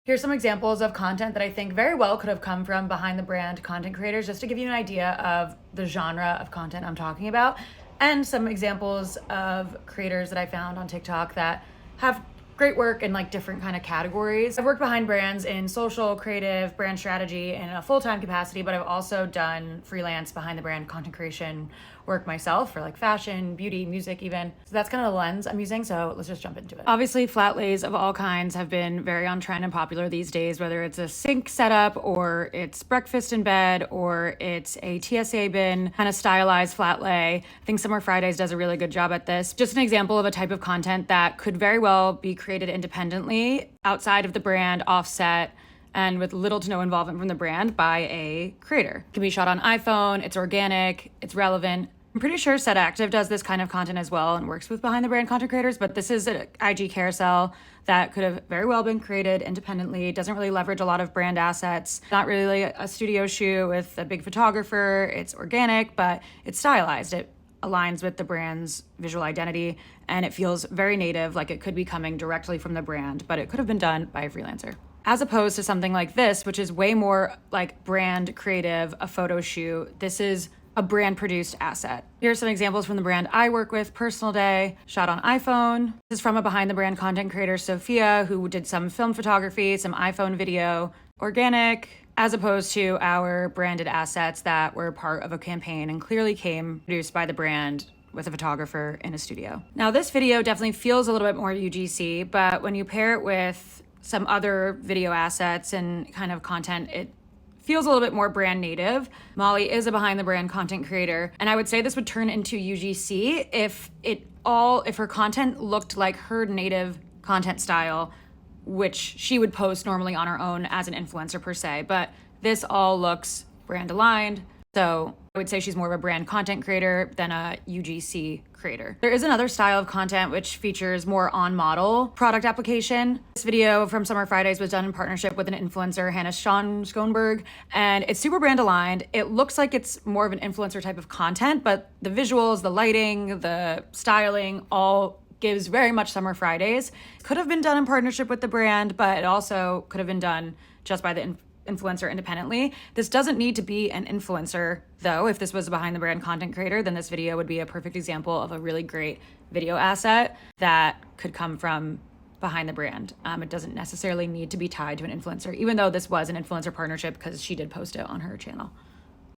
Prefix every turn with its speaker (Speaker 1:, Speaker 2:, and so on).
Speaker 1: Here's some examples of content that I think very well could have come from behind the brand content creators, just to give you an idea of the genre of content I'm talking about, and some examples of creators that I found on TikTok that have great work in like different kind of categories. I've worked behind brands in social, creative, brand strategy in a full-time capacity, but I've also done freelance behind the brand content creation work myself for like fashion, beauty, music even. So that's kind of the lens I'm using, so let's just jump into it. Obviously, flat lays of all kinds have been very on trend and popular these days, whether it's a sink setup or it's breakfast in bed or it's a TSA bin kind of stylized flat lay. I think Summer Fridays does a really good job at this. Just an example of a type of content that could very well be created independently outside of the brand, offset, and with little to no involvement from the brand by a creator. It can be shot on iPhone, it's organic, it's relevant. I'm pretty sure Set Active does this kind of content as well and works with behind the brand content creators, but this is an IG carousel that could have very well been created independently. It doesn't really leverage a lot of brand assets. Not really a studio shoot with a big photographer. It's organic, but it's stylized. It aligns with the brand's visual identity and it feels very native, like it could be coming directly from the brand, but it could have been done by a freelancer. As opposed to something like this, which is way more like brand creative, a photo shoot. This is a brand produced asset. Here are some examples from the brand I work with, Personal Day, shot on iPhone. This is from a behind the brand content creator, Sophia, who did some film photography, some iPhone video, organic, as opposed to our branded assets that were part of a campaign and clearly came produced by the brand with a photographer in a studio. Now this video definitely feels a little bit more UGC, but when you pair it with some other video assets and kind of content, it feels a little bit more brand native. Molly is a behind the brand content creator, and I would say this would turn into UGC if her content looked like her native content style, which she would post normally on her own as an influencer per se, but this all looks brand aligned. So I would say she's more of a brand content creator than a UGC creator. There is another style of content which features more on-model product application. This video from Summer Fridays was done in partnership with an influencer, Hannah Schoenberg, and it's super brand aligned. It looks like it's more of an influencer type of content, but the visuals, the lighting, the styling, all gives very much Summer Fridays. Could have been done in partnership with the brand, but it also could have been done just by the influencer independently. This doesn't need to be an influencer though. If this was a behind the brand content creator, then this video would be a perfect example of a really great video asset that could come from behind the brand. It doesn't necessarily need to be tied to an influencer, even though this was an influencer partnership because she did post it on her channel.